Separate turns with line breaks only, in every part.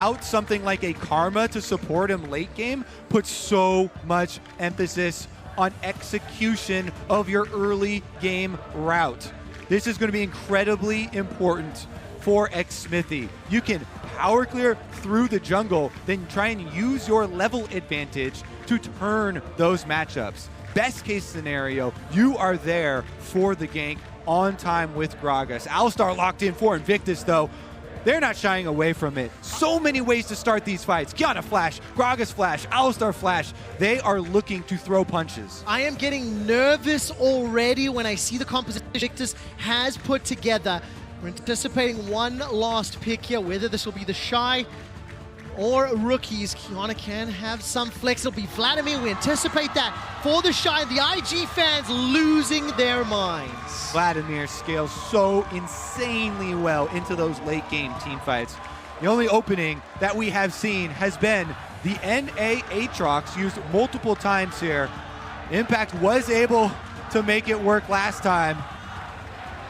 out something like a Karma to support him late game puts so much emphasis on execution of your early game route. This is going to be incredibly important for Xsmithy. You can power clear through the jungle, then try and use your level advantage to turn those matchups. Best case scenario, you are there for the gank on time with Gragas. Alistar locked in for Invictus though. They're not shying away from it. So many ways to start these fights. Qiyana flash, Gragas flash, Alistar flash. They are looking to throw punches.
I am getting nervous already when I see the composition Invictus has put together. We're anticipating one last pick here, whether this will be the Shy or Rookies. Qiyana can have some flex. It'll be Vladimir. We anticipate that for the Shy. The IG fans losing their minds.
Vladimir scales so insanely well into those late game team fights. The only opening that we have seen has been the NA Aatrox used multiple times here. Impact was able to make it work last time.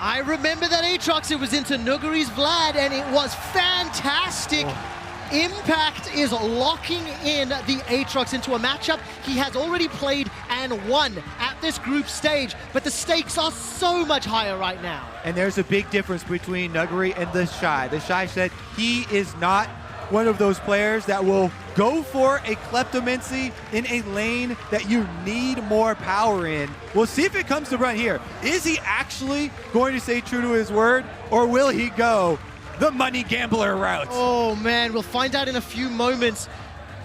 I remember that Aatrox, it was into Nuguri's Vlad, and it was fantastic. Oh. Impact is locking in the Aatrox into a matchup he has already played and won at this group stage, but the stakes are so much higher right now.
And there's a big difference between Nuguri and the Shy. The Shy said he is not one of those players that will go for a kleptomancy in a lane that you need more power in. We'll see if it comes to run here. Is he actually going to stay true to his word, or will he go the money gambler route?
Oh man, we'll find out in a few moments.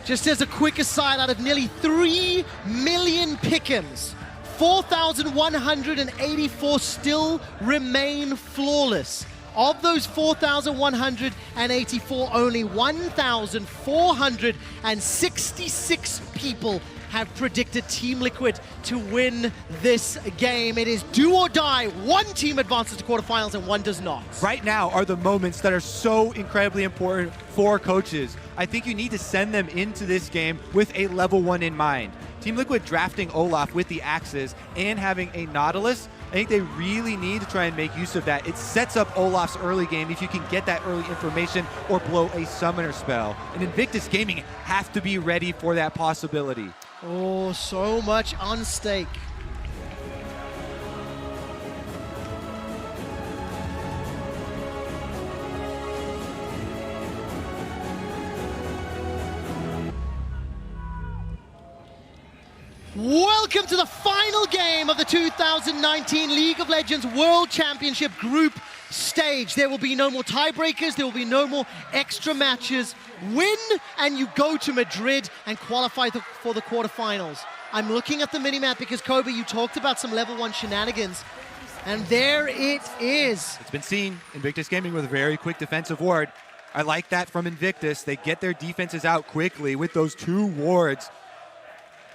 Just as a quick aside, out of nearly 3 million pick'ems, 4,184 still remain flawless. Of those 4,184, only 1,466 people have predicted Team Liquid to win this game. It is do or die. One team advances to quarterfinals and one does not.
Right now are the moments that are so incredibly important for coaches. I think you need to send them into this game with a level 1 in mind. Team Liquid drafting Olaf with the axes and having a Nautilus, I think they really need to try and make use of that. It sets up Olaf's early game if you can get that early information or blow a summoner spell. And Invictus Gaming have to be ready for that possibility.
Oh, so much on stake. Welcome to the final game of the 2019 League of Legends World Championship Group Stage. There will be no more tiebreakers, there will be no more extra matches. Win and you go to Madrid and qualify for the quarterfinals. I'm looking at the minimap because, Kobe, you talked about some level 1 shenanigans, and there it is.
It's been seen. Invictus Gaming with a very quick defensive ward. I like that from Invictus. They get their defenses out quickly with those 2 wards.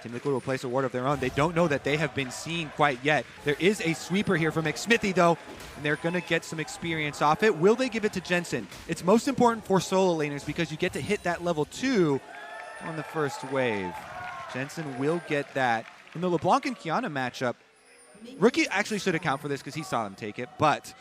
Team Liquid will place a ward of their own. They don't know that they have been seen quite yet. There is a sweeper here from Xsmithy though, and they're gonna get some experience off it. Will they give it to Jensen? It's most important for solo laners because you get to hit that level 2 on the first wave. Jensen will get that. In the LeBlanc and Qiyana matchup, Rookie actually should account for this because he saw them take it, but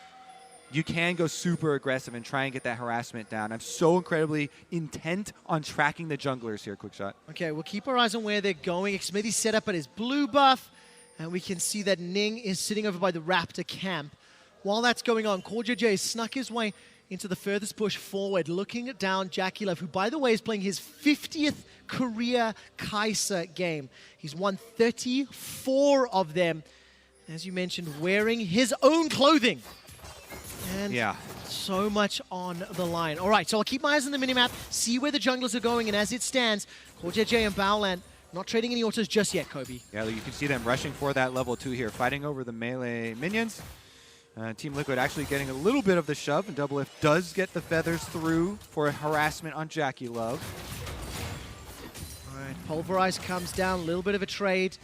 you can go super aggressive and try and get that harassment down. I'm so incredibly intent on tracking the junglers here, Quickshot.
Okay, we'll keep our eyes on where they're going. Xsmithy's set up at his blue buff, and we can see that Ning is sitting over by the Raptor camp. While that's going on, CoreJJ has snuck his way into the furthest push forward, looking down Jackie Love, who, by the way, is playing his 50th career Kai'Sa game. He's won 34 of them, as you mentioned, wearing his own clothing. And yeah, so much on the line. All right, so I'll keep my eyes on the minimap, see where the junglers are going, and as it stands, CoreJJ and Baolan not trading any autos just yet, Kobe.
Yeah, you can see them rushing for that level 2 here, fighting over the melee minions. Team Liquid actually getting a little bit of the shove, and Double F does get the feathers through for a harassment on Jackie Love.
All right, Pulverize comes down, a little bit of a trade.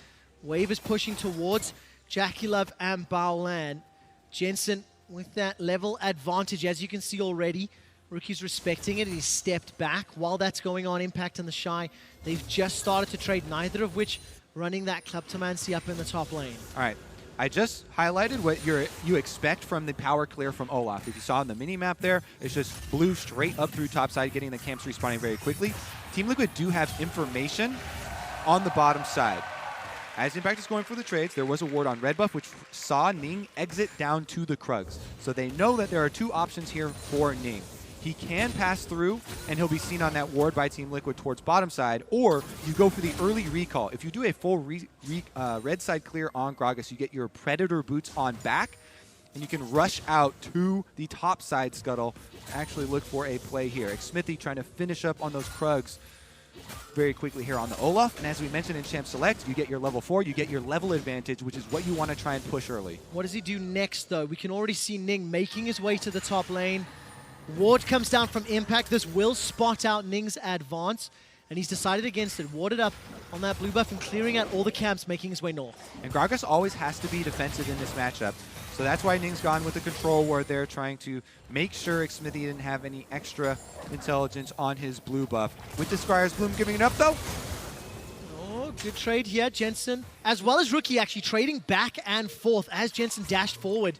Wave is pushing towards Jackie Love and Baolan. Jensen with that level advantage, as you can see already. Rookie's respecting it, and he's stepped back. While that's going on, Impact and the Shy, they've just started to trade, neither of which running that kleptomancy up in the top lane.
All right, I just highlighted what you expect from the power clear from Olaf. If you saw on the mini-map there, it's just blue straight up through topside, getting the camps respawning very quickly. Team Liquid do have information on the bottom side. As Impact is going for the trades, there was a ward on red buff, which saw Ning exit down to the Krugs. So they know that there are two options here for Ning. He can pass through, and he'll be seen on that ward by Team Liquid towards bottom side, or you go for the early recall. If you do a full red side clear on Gragas, you get your Predator boots on back, and you can rush out to the top side scuttle, actually look for a play here. Xmithie trying to finish up on those Krugs very quickly here on the Olaf, and as we mentioned in Champ Select, you get your level 4, you get your level advantage, which is what you want to try and push early.
What does he do next, though? We can already see Ning making his way to the top lane. Ward comes down from Impact. This will spot out Ning's advance, and he's decided against it. Warded up on that blue buff and clearing out all the camps, making his way north.
And Gragas always has to be defensive in this matchup, so that's why Ning's gone with the control ward there, trying to make sure Xmithie didn't have any extra intelligence on his blue buff. With the Scryer's Bloom giving it up, though.
Oh, good trade here, Jensen. As well as Rookie actually trading back and forth as Jensen dashed forward.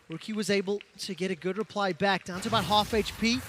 Rookie was able to get a good reply back, down to about half HP.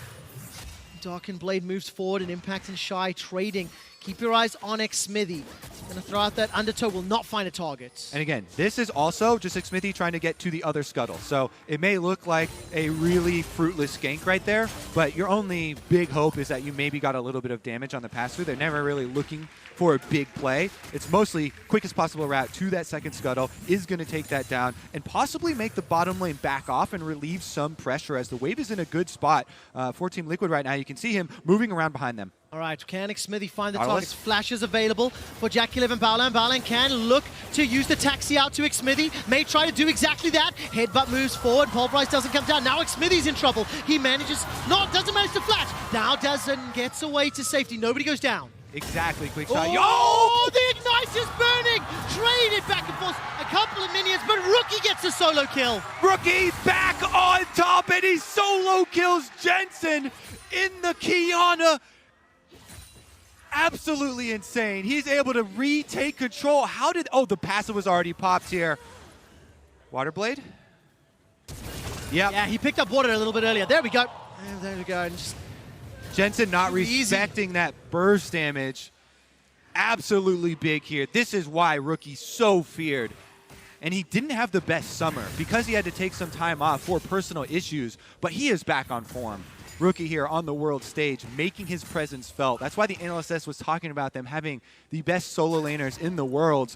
Darkened Blade moves forward, and Impact and Shy trading. Keep your eyes on Xmithie. Gonna throw out that undertow, will not find a target.
And again, this is also just Xmithie trying to get to the other scuttle. So it may look like a really fruitless gank right there, but your only big hope is that you maybe got a little bit of damage on the pass-through. They're never really looking for a big play. It's mostly quickest possible route to that second scuttle is going to take that down and possibly make the bottom lane back off and relieve some pressure, as the wave is in a good spot for Team Liquid right now. You can see him moving around behind them.
All right, can Xmithie find the
Nautilus.
targets? Flashes available for Jackie and Baolan. Baolan can look to use the taxi out to Xmithie. May try to do exactly that. Headbutt moves forward. Pulverize doesn't come down. Now Xmithie's in trouble. He manages, doesn't manage to flash. Now doesn't, gets away to safety. Nobody goes down.
Exactly, quick shot.
Oh, the Ignite is burning! Traded back and forth, a couple of minions, but Rookie gets a solo kill.
Rookie back on top, and he solo kills Jensen in the Kiana. Absolutely insane. He's able to retake control. How did, the passive was already popped here. Waterblade? Yep.
Yeah, he picked up water a little bit earlier. There we go. There we go. And just
Jensen not respecting that burst damage. Absolutely big here. This is why Rookie's so feared. And he didn't have the best summer because he had to take some time off for personal issues, but he is back on form. Rookie here on the world stage, making his presence felt. That's why the NLSS was talking about them having the best solo laners in the world.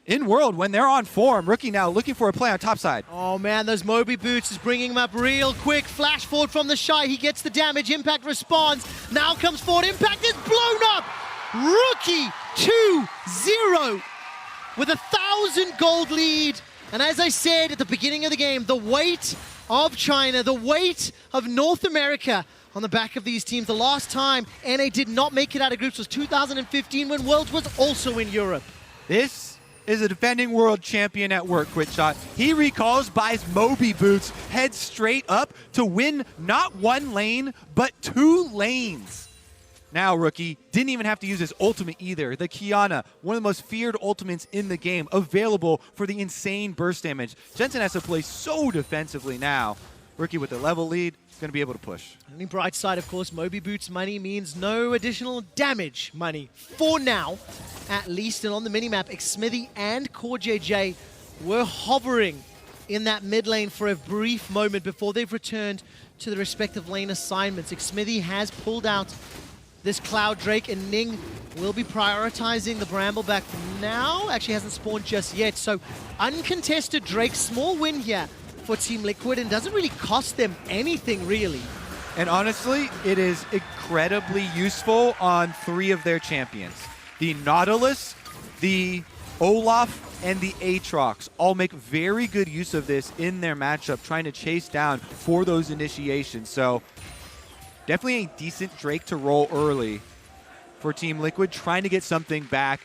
In World, when they're on form, Rookie now looking for a play on top side.
Oh man, those Moby boots is bringing him up real quick. Flash forward from the Shy, he gets the damage. Impact responds, now comes forward. Impact is blown up. Rookie 2-0 with 1,000 gold lead. And as I said at the beginning of the game, the weight of China, the weight of North America on the back of these teams. The last time NA did not make it out of groups was 2015 when Worlds was also in Europe.
This is a defending world champion at work, Quitshot. He recalls, buys Moby boots, heads straight up to win not one lane, but 2 lanes. Now, Rookie didn't even have to use his ultimate either. The Kiana, one of the most feared ultimates in the game, available for the insane burst damage. Jensen has to play so defensively now. Rookie with the level lead, going to be able to push.
Only bright side, of course, Moby Boots money means no additional damage money. For now, at least. And on the minimap, Xmithie and CoreJJ were hovering in that mid lane for a brief moment before they've returned to the respective lane assignments. Xmithie has pulled out this Cloud Drake, and Ning will be prioritizing the Brambleback now. Actually hasn't spawned just yet, so uncontested Drake, small win here for Team Liquid, and doesn't really cost them anything, really.
And honestly, it is incredibly useful on 3 of their champions. The Nautilus, the Olaf, and the Aatrox all make very good use of this in their matchup, trying to chase down for those initiations. So definitely a decent Drake to roll early for Team Liquid, trying to get something back,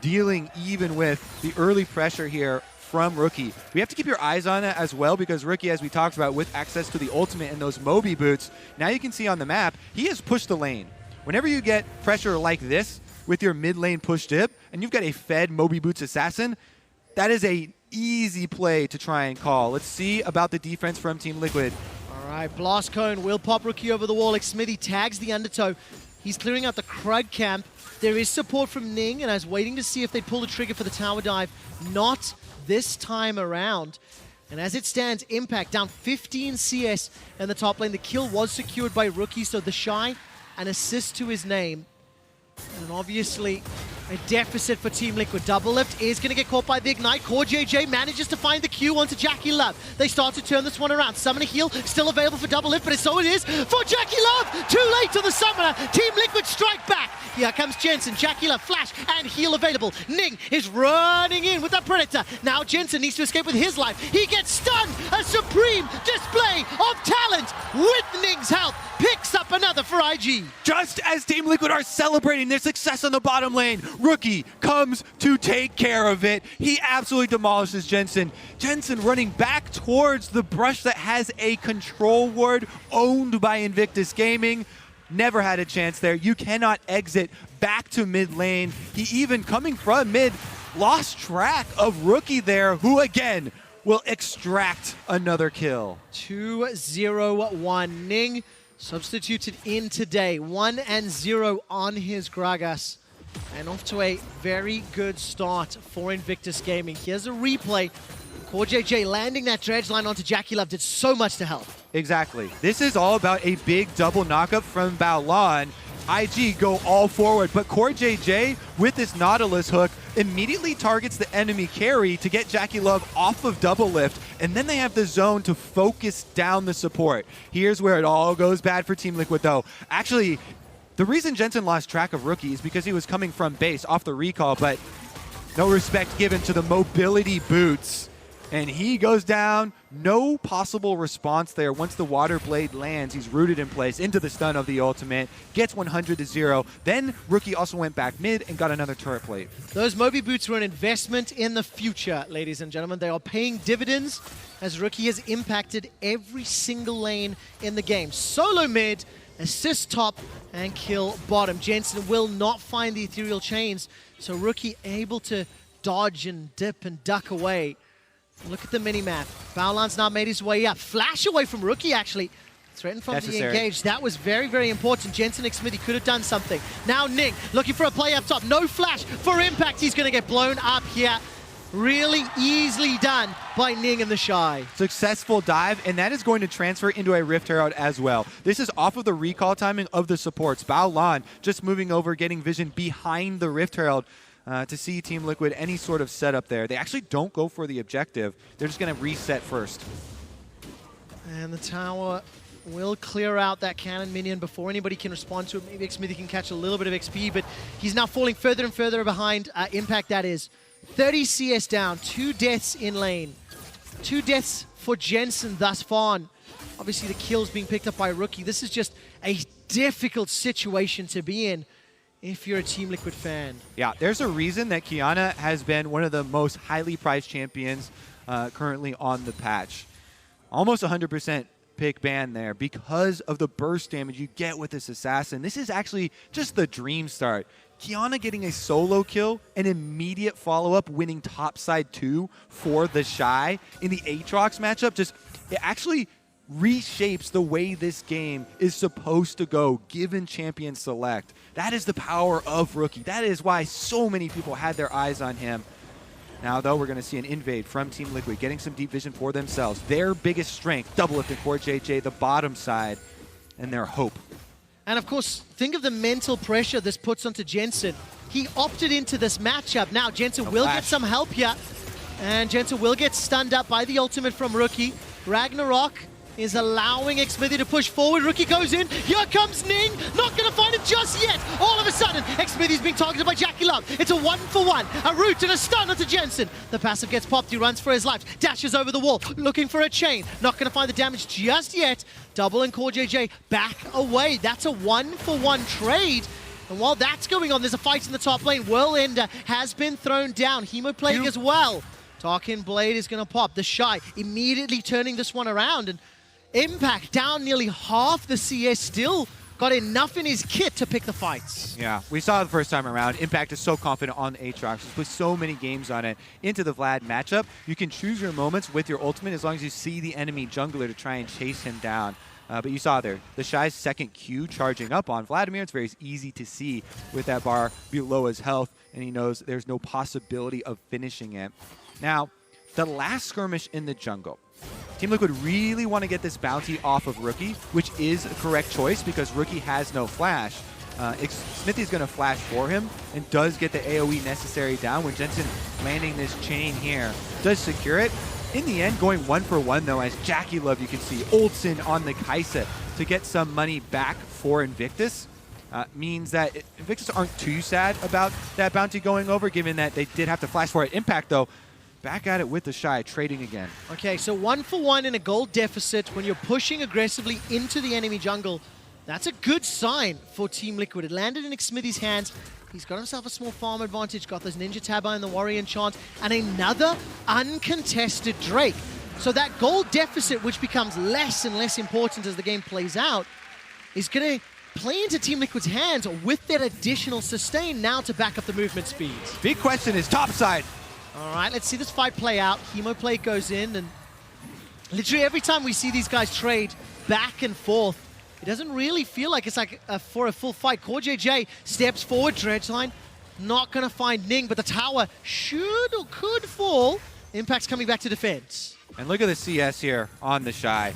dealing even with the early pressure here from Rookie. We have to keep your eyes on it as well, because Rookie, as we talked about, with access to the ultimate and those Moby boots, now you can see on the map, he has pushed the lane. Whenever you get pressure like this with your mid lane push dip, and you've got a fed Moby Boots assassin, that is a easy play to try and call. Let's see about the defense from Team Liquid.
All right, Blast Cone will pop Rookie over the wall. Xmithy tags the undertow. He's clearing out the Krug camp. There is support from Ning, and I was waiting to see if they'd pull the trigger for the tower dive. Not this time around. And as it stands, Impact down 15 CS in the top lane. The kill was secured by Rookie, so the Shy, an assist to his name. And obviously, a deficit for Team Liquid. Double Lift is going to get caught by the Ignite. CoreJJ manages to find the Q onto Jackie Love. They start to turn this one around. Summoner heal still available for Double Lift, but so it is for Jackie Love. Too late to the Summoner. Team Liquid strike back. Here comes Jensen. Jackie Love, flash and heal available. Ning is running in with that Predator. Now Jensen needs to escape with his life. He gets stunned. A supreme display of talent with Ning's help. Picks up another for IG.
Just as Team Liquid are celebrating their success on the bottom lane, Rookie comes to take care of it. He absolutely demolishes Jensen. Jensen running back towards the brush that has a control ward owned by Invictus Gaming. Never had a chance there. You cannot exit back to mid lane. He even coming from mid lost track of Rookie there, who again will extract another kill.
2-0-1. Ning substituted in today. 1-0 on his Gragas. And off to a very good start for Invictus Gaming. Here's a replay. CoreJJ landing that dredge line onto Jackie Love did so much to help.
Exactly. This is all about a big double knockup from Baolan. IG go all forward, but CoreJJ with this Nautilus hook immediately targets the enemy carry to get Jackie Love off of double lift, and then they have the zone to focus down the support. Here's where it all goes bad for Team Liquid though. Actually, the reason Jensen lost track of Rookie is because he was coming from base off the recall, but no respect given to the mobility boots. And he goes down. No possible response there. Once the water blade lands, he's rooted in place into the stun of the ultimate. Gets 100-0. Then Rookie also went back mid and got another turret plate.
Those Moby boots were an investment in the future, ladies and gentlemen. They are paying dividends as Rookie has impacted every single lane in the game. Solo mid, assist top, and kill bottom. Jensen will not find the ethereal chains, so Rookie able to dodge and dip and duck away. Look at the mini-map. Baolan's now made his way up. Flash away from Rookie, actually. Threatened from the engage. That was very, very important. Jensen and Xmithy could have done something. Now Ning looking for a play up top. No flash for Impact. He's going to get blown up here. Really easily done by Ning and the Shy.
Successful dive, and that is going to transfer into a Rift Herald as well. This is off of the recall timing of the supports. Baolan just moving over, getting vision behind the Rift Herald. To see Team Liquid any sort of setup there. They actually don't go for the objective. They're just going to reset first.
And the tower will clear out that cannon minion before anybody can respond to it. Maybe Xmithy can catch a little bit of XP, but he's now falling further and further behind. Impact, that is. 30 CS down, 2 deaths in lane. 2 deaths for Jensen thus far. And obviously the kills being picked up by Rookie. This is just a difficult situation to be in if you're a Team Liquid fan.
Yeah, there's a reason that Qiyana has been one of the most highly prized champions currently on the patch. Almost 100% pick ban there because of the burst damage you get with this assassin. This is actually just the dream start. Qiyana getting a solo kill, an immediate follow-up, winning topside 2 for the Shy in the Aatrox matchup. It actually reshapes the way this game is supposed to go, given champion select. That is the power of Rookie. That is why so many people had their eyes on him. Now, though, we're going to see an invade from Team Liquid, getting some deep vision for themselves. Their biggest strength, double lifting CoreJJ, the bottom side, and their hope.
And of course, think of the mental pressure this puts onto Jensen. He opted into this matchup. Now, Jensen will get some help here. And Jensen will get stunned up by the ultimate from Rookie. Ragnarok is allowing Xmithy to push forward. Rookie goes in. Here comes Ning. Not going to find it just yet. All of a sudden, Xmithy's being targeted by Jackie Love. It's a 1-for-1. A root and a stun onto Jensen. The passive gets popped. He runs for his life. Dashes over the wall. Looking for a chain. Not going to find the damage just yet. Double and CoreJJ back away. That's a 1-for-1 trade. And while that's going on, there's a fight in the top lane. Whirlender has been thrown down. Hemoplague as well. Darkin Blade is going to pop. The Shy immediately turning this one around. And Impact down nearly half the CS still got enough in his kit to pick the fights.
Yeah, we saw it the first time around. Impact is so confident on Aatrox. He's put so many games on it. Into the Vlad matchup, you can choose your moments with your ultimate as long as you see the enemy jungler to try and chase him down. But you saw there, the Shy's second Q charging up on Vladimir. It's very easy to see with that bar below his health, and he knows there's no possibility of finishing it. Now, the last skirmish in the jungle. Team Liquid really want to get this bounty off of Rookie, which is a correct choice because Rookie has no flash. Smithy's going to flash for him and does get the AoE necessary down when Jensen landing this chain here. Does secure it. In the end, going 1-for-1 though, as Jackie Love, you can see, ults in on the Kaisa to get some money back for Invictus. Means that Invictus aren't too sad about that bounty going over, given that they did have to flash for it. Impact though, back at it with the Shy, trading again.
Okay, so 1-for-1 in a gold deficit when you're pushing aggressively into the enemy jungle. That's a good sign for Team Liquid. It landed in Xmithy's hands. He's got himself a small farm advantage, got those Ninja Tabba and the Warrior Enchant, and another uncontested Drake. So that gold deficit, which becomes less and less important as the game plays out, is going to play into Team Liquid's hands with that additional sustain now to back up the movement speeds.
Big question is topside.
All right, let's see this fight play out. Chemoplate goes in, and literally every time we see these guys trade back and forth, it doesn't really feel like it's like for a full fight. CoreJJ steps forward, Dredgeline, not going to find Ning, but the tower should or could fall. Impact's coming back to defense.
And look at the CS here on the Shy.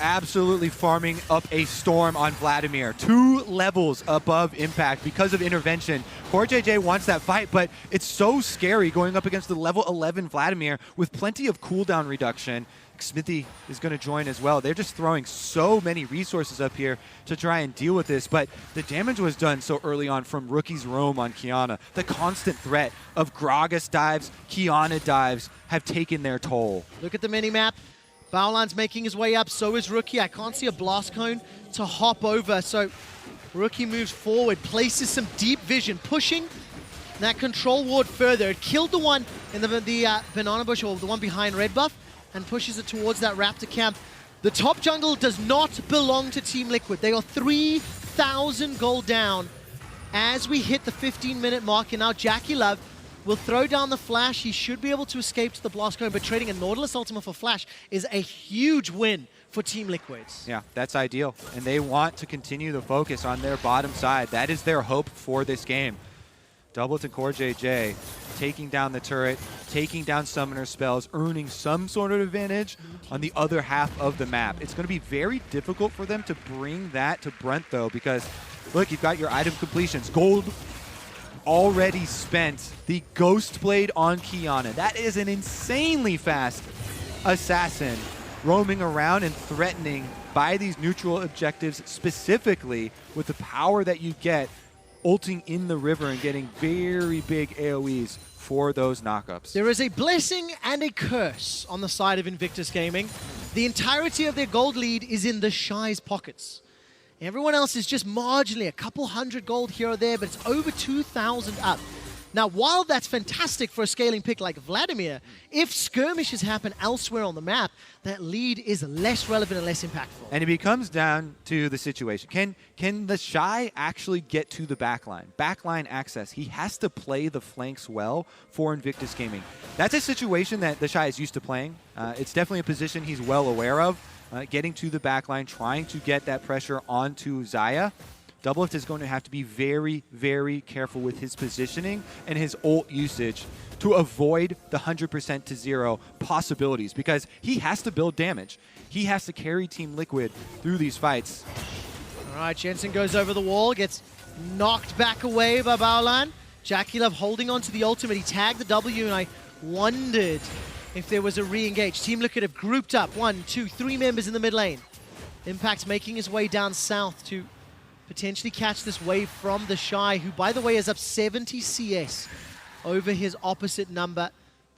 Absolutely farming up a storm on Vladimir. 2 levels above Impact because of intervention. CoreJJ wants that fight, but it's so scary going up against the level 11 Vladimir with plenty of cooldown reduction. Smithy is going to join as well. They're just throwing so many resources up here to try and deal with this, but the damage was done so early on from Rookie's roam on Qiyana. The constant threat of Gragas dives, Qiyana dives have taken their toll.
Look at the mini-map. Baolan's making his way up, so is Rookie. I can't see a blast cone to hop over, so Rookie moves forward, places some deep vision, pushing that control ward further. It killed the one in the banana bush, or the one behind red buff, and pushes it towards that Raptor camp. The top jungle does not belong to Team Liquid. They are 3,000 gold down as we hit the 15-minute mark, and now Jackie Love will throw down the flash. He should be able to escape to the blast cone, but trading a Nautilus Ultima for flash is a huge win for Team Liquid.
Yeah, that's ideal, and they want to continue the focus on their bottom side. That is their hope for this game. Double to CoreJJ, taking down the turret, taking down summoner spells, earning some sort of advantage on the other half of the map. It's going to be very difficult for them to bring that to Brunt, though, because, look, you've got your item completions. Gold already spent. The Ghost Blade on Qiyana. That is an insanely fast assassin roaming around and threatening by these neutral objectives, specifically with the power that you get ulting in the river and getting very big AoEs for those knockups.
There is a blessing and a curse on the side of Invictus Gaming. The entirety of their gold lead is in the Shy's pockets. Everyone else is just marginally a couple hundred gold here or there, but it's over 2,000 up. Now, while that's fantastic for a scaling pick like Vladimir, if skirmishes happen elsewhere on the map, that lead is less relevant and less impactful.
And it becomes down to the situation. Can the Shy actually get to the backline? Backline access. He has to play the flanks well for Invictus Gaming. That's a situation that the Shy is used to playing. It's definitely a position he's well aware of. Getting to the backline, trying to get that pressure onto Xayah. Doublelift is going to have to be very, very careful with his positioning and his ult usage to avoid the 100% to 0 possibilities, because he has to build damage. He has to carry Team Liquid through these fights.
All right, Jensen goes over the wall, gets knocked back away by Baolan. Jackie Love holding on to the ultimate. He tagged the W, and I wondered if there was a re-engage. Team Liquid have grouped up 1, 2, 3 members in the mid lane. Impact's making his way down south to potentially catch this wave from the Shy, who, by the way, is up 70 CS over his opposite number.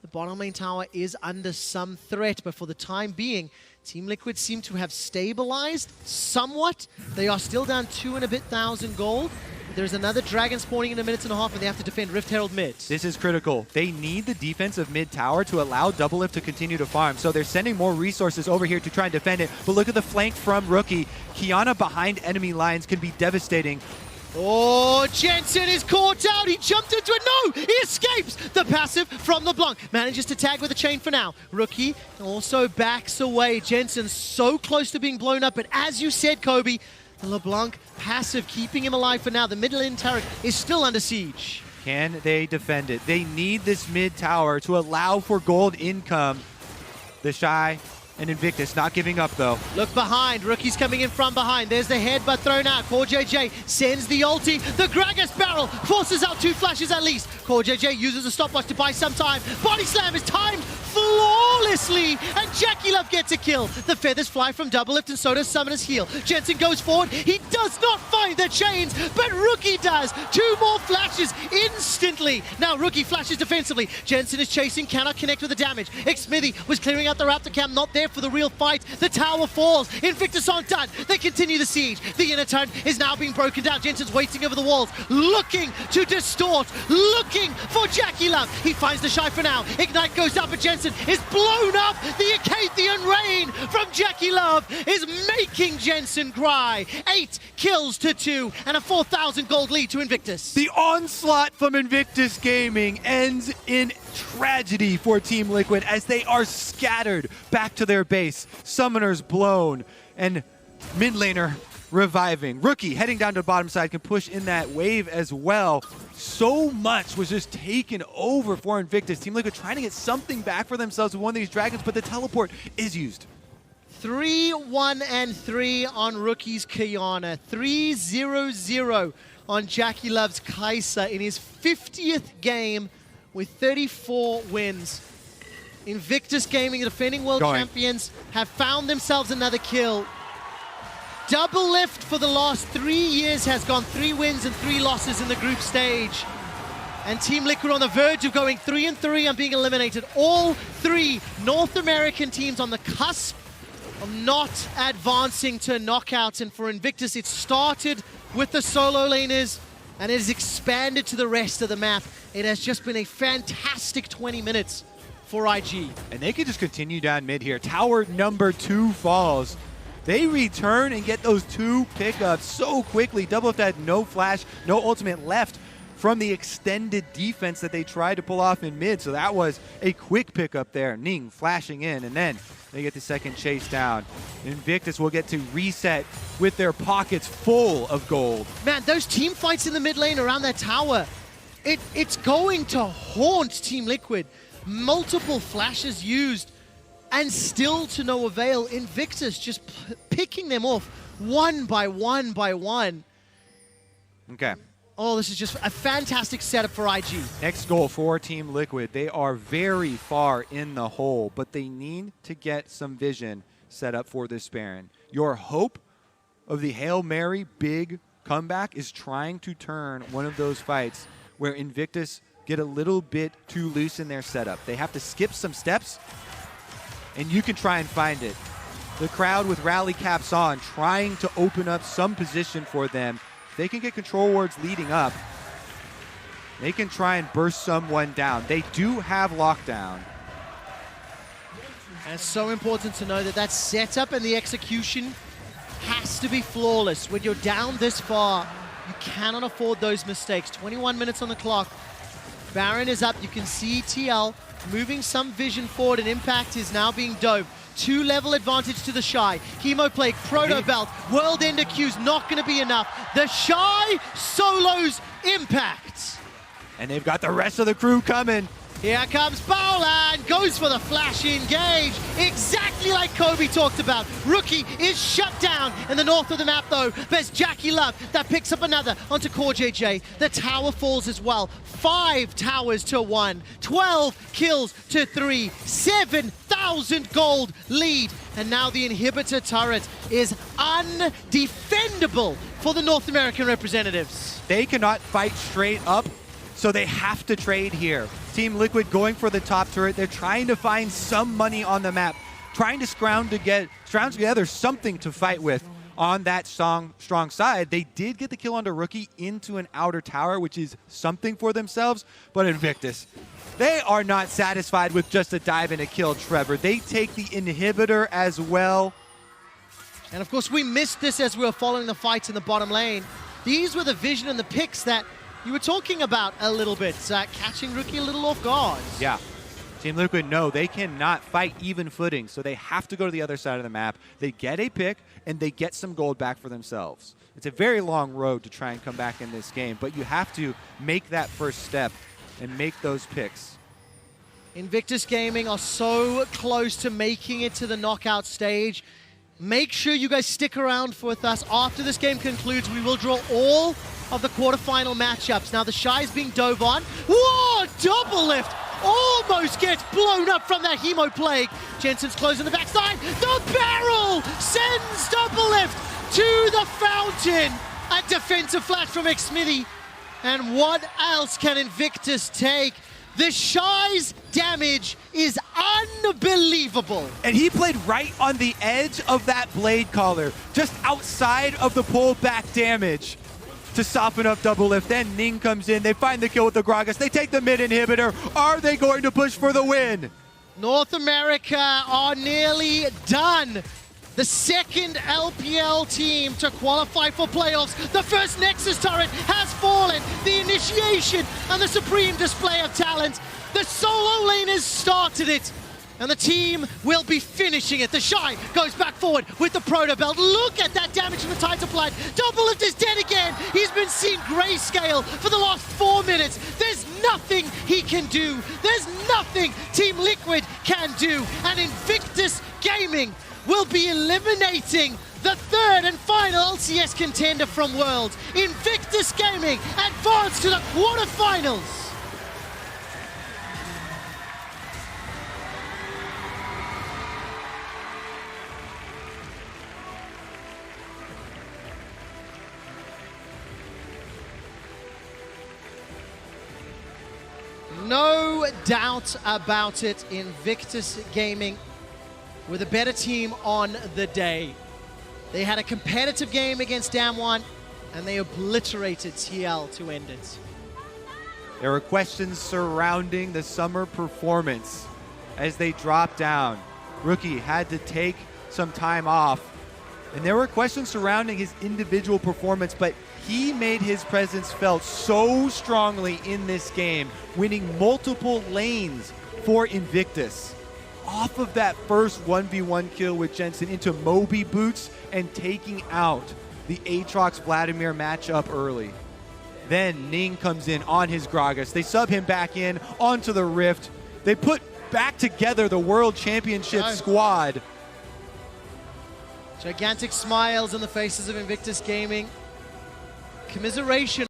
The bottom lane tower is under some threat, but for the time being, Team Liquid seem to have stabilized somewhat. They are still down 2 and a bit thousand gold, There's another dragon spawning in a minute and a half, and they have to defend Rift Herald mid.
This is critical. They need the defense of mid tower to allow Doublelift to continue to farm. So they're sending more resources over here to try and defend it. But look at the flank from Rookie. Kiana behind enemy lines can be devastating.
Oh, Jensen is caught out. He jumped into it. No, he escapes. The passive from LeBlanc. Manages to tag with a chain for now. Rookie also backs away. Jensen so close to being blown up. But as you said, Kobe, the LeBlanc passive keeping him alive for now. The middle lane turret is still under siege.
Can they defend it? They need this mid tower to allow for gold income. The Shy and Invictus not giving up though.
Look behind, Rookie's coming in from behind. There's the headbutt thrown out. CoreJJ sends the ulti. The Gragas barrel forces out 2 flashes at least. CoreJJ uses a stopwatch to buy some time. Body slam is timed flawlessly, and JackeyLove gets a kill. The feathers fly from Doublelift, and so does Summoner's Heal. Jensen goes forward. He does not find the chains, but Rookie does. 2 more flashes instantly. Now Rookie flashes defensively. Jensen is chasing, cannot connect with the damage. Xmithy was clearing out the Raptor camp, not there for the real fight. The tower falls. Invictus aren't done. They continue the siege. The inner turn is now being broken down. Jensen's waiting over the walls, looking to distort, looking for JackeyLove. He finds the Shy for now. Ignite goes up, but Jensen is blown up. The Acathian rain from JackeyLove is making Jensen cry. 8 kills to 2 and a 4,000 gold lead to Invictus.
The onslaught from Invictus Gaming ends in tragedy for Team Liquid as they are scattered back to their base. Summoners blown and mid laner reviving. Rookie heading down to the bottom side can push in that wave as well. So much was just taken over for Invictus. Team Liquid trying to get something back for themselves with one of these dragons, but the teleport is used.
3-1-3 on Rookie's Kiana. 3-0-0 on JackeyLove's Kai'Sa in his 50th game with 34 wins. Invictus Gaming, the defending world champions, have found themselves another kill. Doublelift for the last 3 years has gone 3 wins and 3 losses in the group stage. And Team Liquid on the verge of going 3-3 and being eliminated. All 3 North American teams on the cusp of not advancing to knockouts. And for Invictus, it started with the solo laners and it has expanded to the rest of the map. It has just been a fantastic 20 minutes for IG.
And they could just continue down mid here. Tower number 2 falls. They return and get those 2 pickups so quickly. Doublelift had no flash, no ultimate left from the extended defense that they tried to pull off in mid. So that was a quick pickup there. Ning flashing in, and then they get the second chase down. Invictus will get to reset with their pockets full of gold.
Man, those team fights in the mid lane around that tower, it's going to haunt Team Liquid. Multiple flashes used, and still to no avail. Invictus just picking them off one by one by one.
Okay.
Oh, this is just a fantastic setup for IG.
Next goal for Team Liquid. They are very far in the hole, but they need to get some vision set up for this Baron. Your hope of the Hail Mary big comeback is trying to turn one of those fights where Invictus get a little bit too loose in their setup. They have to skip some steps, and you can try and find it. The crowd with rally caps on, trying to open up some position for them. They can get control wards leading up. They can try and burst someone down. They do have lockdown.
And it's so important to know that that setup and the execution has to be flawless. When you're down this far, you cannot afford those mistakes. 21 minutes on the clock. Baron is up. You can see TL moving some vision forward, and Impact is now being dove. 2-level advantage to the Shy. Chemo Plague, Proto Belt, World Ender Q's not going to be enough. The Shy solos Impact.
And they've got the rest of the crew coming.
Here comes Bowland, goes for the flash engage, exactly like Kobe talked about. Rookie is shut down in the north of the map though. There's JackeyLove that picks up another onto CoreJJ. The tower falls as well. 5 towers to 1, 12 kills to 3, 7,000 gold lead. And now the inhibitor turret is undefendable for the North American representatives.
They cannot fight straight up, so they have to trade here. Team Liquid going for the top turret. They're trying to find some money on the map, trying to scrounge together something to fight with. on that strong side. They did get the kill onto Rookie into an outer tower, which is something for themselves. But Invictus, they are not satisfied with just a dive and a kill, Trevor. They take the inhibitor as well.
And of course, we missed this as we were following the fights in the bottom lane. These were the vision and the picks that you were talking about a little bit, catching Rookie a little off guard.
Yeah. Team Liquid, no, they cannot fight even footing, so they have to go to the other side of the map. They get a pick, and they get some gold back for themselves. It's a very long road to try and come back in this game, but you have to make that first step and make those picks.
Invictus Gaming are so close to making it to the knockout stage. Make sure you guys stick around with us. After this game concludes, we will draw all of the quarterfinal matchups. Now the Shy is being dove on. Whoa, double lift! Almost gets blown up from that Hemo Plague. Jensen's closing the backside. The barrel sends double lift to the fountain. A defensive flash from Xmithy. And what else can Invictus take? The Shy's damage is unbelievable.
And he played right on the edge of that blade collar, just outside of the pullback damage to soften up double lift. Then Ning comes in, they find the kill with the Gragas, they take the mid inhibitor. Are they going to push for the win?
North America are nearly done. The second LPL team to qualify for playoffs. The first Nexus turret has fallen. The initiation and the supreme display of talent. The solo laners started it. And the team will be finishing it. The Shy goes back forward with the Proto Belt. Look at that damage from the Tides applied. Double lift is dead again. He's been seeing grayscale for the last 4 minutes. There's nothing he can do. There's nothing Team Liquid can do. And Invictus Gaming will be eliminating the third and final LCS contender from Worlds. Invictus Gaming advance to the quarterfinals. No doubt about it, Invictus Gaming were the better team on the day. They had a competitive game against Damwon, and they obliterated TL to end it.
There were questions surrounding the summer performance as they dropped down. Rookie had to take some time off, and there were questions surrounding his individual performance, but he made his presence felt so strongly in this game, winning multiple lanes for Invictus. Off of that first 1v1 kill with Jensen into Moby boots and taking out the Aatrox Vladimir matchup early. Then Ning comes in on his Gragas. They sub him back in onto the Rift. They put back together the World Championship squad.
Gigantic smiles on the faces of Invictus Gaming. Commiseration